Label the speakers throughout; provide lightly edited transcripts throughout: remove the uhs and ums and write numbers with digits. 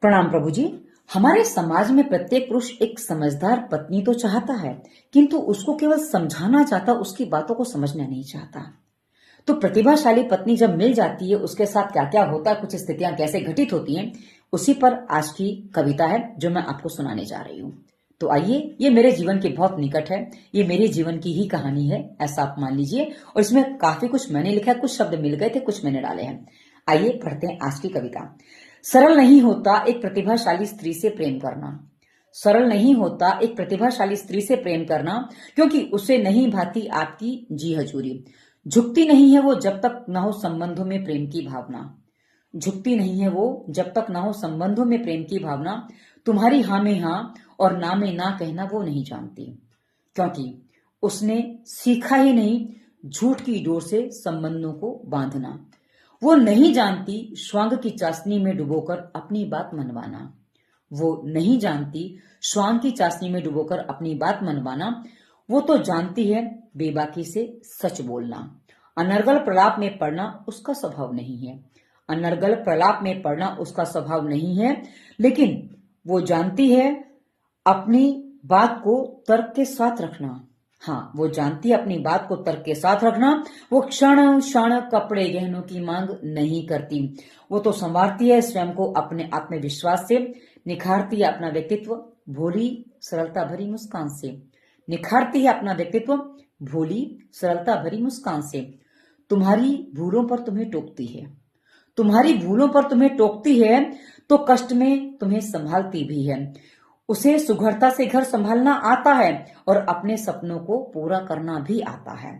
Speaker 1: प्रणाम प्रभु जी। हमारे समाज में प्रत्येक पुरुष एक समझदार पत्नी तो चाहता है, किंतु उसको केवल समझाना चाहता, उसकी बातों को समझना नहीं चाहता। तो प्रतिभाशाली पत्नी जब मिल जाती है, उसके साथ क्या क्या होता है, कुछ स्थितियां कैसे घटित होती हैं, उसी पर आज की कविता है जो मैं आपको सुनाने जा रही हूँ। तो आइए, ये मेरे जीवन के बहुत निकट है, ये मेरे जीवन की ही कहानी है, ऐसा आप मान लीजिए। और इसमें काफी कुछ मैंने लिखा है, कुछ शब्द मिल गए थे, कुछ मैंने डाले हैं। आइए पढ़ते हैं आज की कविता। सरल नहीं होता एक प्रतिभाशाली स्त्री से प्रेम करना। सरल नहीं होता एक प्रतिभाशाली स्त्री से प्रेम करना, क्योंकि उसे नहीं भाती आपकी जी हजूरी। झुकती नहीं है वो जब तक न हो संबंधों में प्रेम की भावना। झुकती नहीं है वो जब तक न हो संबंधों में प्रेम की भावना। तुम्हारी हाँ में हाँ और ना में ना कहना वो नहीं जानती, क्योंकि उसने सीखा ही नहीं झूठ की डोर से संबंधों को बांधना। वो नहीं जानती श्वांग की चाशनी में डुबोकर अपनी बात मनवाना। वो नहीं जानती श्वांग की चाशनी में डुबोकर अपनी बात मनवाना। वो तो जानती है बेबाकी से सच बोलना। अनर्गल प्रलाप में पड़ना उसका स्वभाव नहीं है। अनर्गल प्रलाप में पड़ना उसका स्वभाव नहीं है, लेकिन वो जानती है अपनी बात को तर्क के साथ रखना। हाँ, वो जानती है अपनी बात को तर्क के साथ रखना। वो क्षण क्षण कपड़े गहनों की मांग नहीं करती। वो तो संवारती है स्वयं को अपने आत्मविश्वास से, निखारती है अपना व्यक्तित्व भोली सरलता भरी मुस्कान से। निखारती है अपना व्यक्तित्व भोली सरलता भरी मुस्कान से। तुम्हारी भूलों पर तुम्हें टोकती है, तुम्हारी भूलों पर तुम्हें टोकती है, तो कष्ट में तुम्हें संभालती भी है। उसे सुघड़ता से घर संभालना आता है और अपने सपनों को पूरा करना भी आता है।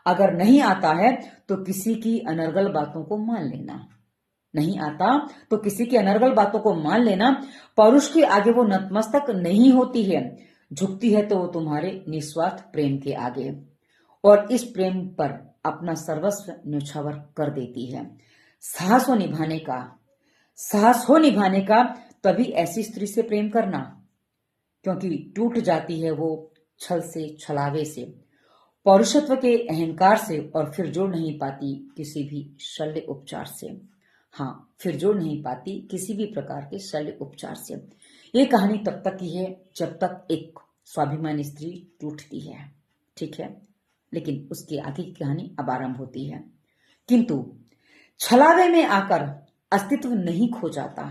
Speaker 1: अगर नहीं आता है तो किसी की अनर्गल बातों को मान लेना। नहीं आता तो किसी की अनर्गल बातों को मान लेना। पौरुष के आगे वो नतमस्तक नहीं होती है, झुकती है तो वो तुम्हारे निस्वार्थ प्रेम के आगे, और इस प्रेम पर अपना सर्वस्व न्यौछावर कर देती है। साहस हो निभाने का तभी ऐसी स्त्री से प्रेम करना, क्योंकि टूट जाती है वो छल से, छलावे से, पौरुषत्व के अहंकार से, और फिर जोड़ नहीं पाती किसी भी शल्य उपचार से। हाँ, फिर जोड़ नहीं पाती किसी भी प्रकार के शल्य उपचार से। ये कहानी तब तक की है जब तक एक स्वाभिमानी स्त्री टूटती है, ठीक है, लेकिन उसके आगे की कहानी अब आरंभ होती है। किंतु छलावे में आकर अस्तित्व नहीं खो जाता।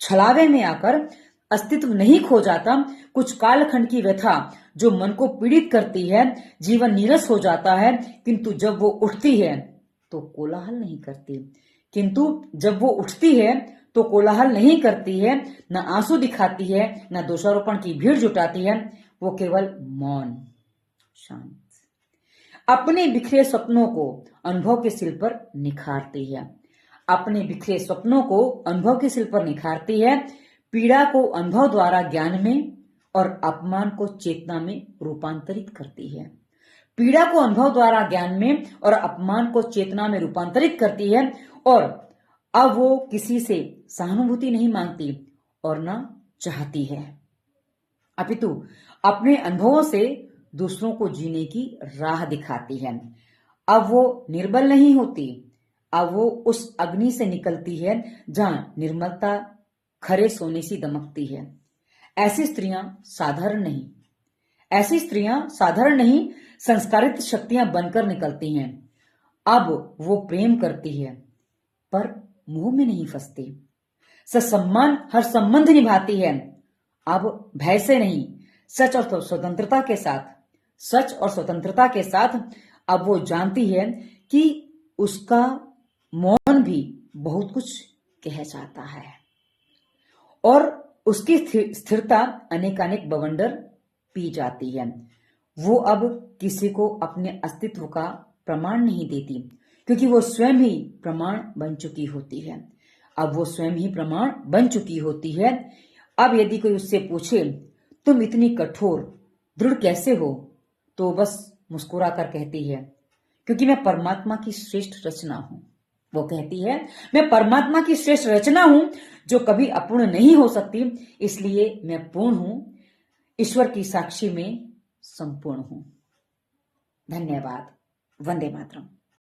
Speaker 1: छलावे में आकर अस्तित्व नहीं खो जाता। कुछ कालखंड की व्यथा जो मन को पीड़ित करती है, जीवन नीरस हो जाता है, किंतु जब वो उठती है तो कोलाहल नहीं करती। किंतु जब वो उठती है तो कोलाहल नहीं करती है, न आंसू दिखाती है, न दोषारोपण की भीड़ जुटाती है। वो केवल मौन, शांत, अपने बिखरे सपनों को अनुभव के सिल पर निखारती है। अपने बिखरे सपनों को अनुभव के सिल पर निखारती है। पीड़ा को अनुभव द्वारा ज्ञान में और अपमान को चेतना में रूपांतरित करती है। पीड़ा को अनुभव द्वारा ज्ञान में और अपमान को चेतना में रूपांतरित करती है। और अब वो किसी से सहानुभूति नहीं मांगती और न चाहती है, अपितु अपने अनुभवों से दूसरों को जीने की राह दिखाती है। अब वो निर्बल नहीं होती, अब वो उस अग्नि से निकलती है जहां निर्मलता खरे सोने सी दमकती है। ऐसी स्त्रियां साधारण नहीं संस्कारित शक्तियां बनकर निकलती हैं। अब वो प्रेम करती है पर मुंह में नहीं फंसती। ससम्मान हर संबंध निभाती है, अब भय से नहीं, सच और स्वतंत्रता के साथ। अब वो जानती है कि उसका मौन भी बहुत कुछ कह जाता है, और उसकी स्थिरता अनेकानेक बवंडर पी जाती है। वो अब किसी को अपने अस्तित्व का प्रमाण नहीं देती, क्योंकि वो स्वयं ही प्रमाण बन चुकी होती है। अब वो स्वयं ही प्रमाण बन चुकी होती है। अब यदि कोई उससे पूछे तुम इतनी कठोर दृढ़ कैसे हो, तो बस मुस्कुरा कर कहती है क्योंकि मैं परमात्मा की श्रेष्ठ रचना हूं। वो कहती है मैं परमात्मा की श्रेष्ठ रचना हूं जो कभी अपूर्ण नहीं हो सकती, इसलिए मैं पूर्ण हूं, ईश्वर की साक्षी में संपूर्ण हूं। धन्यवाद। वंदे मातरम।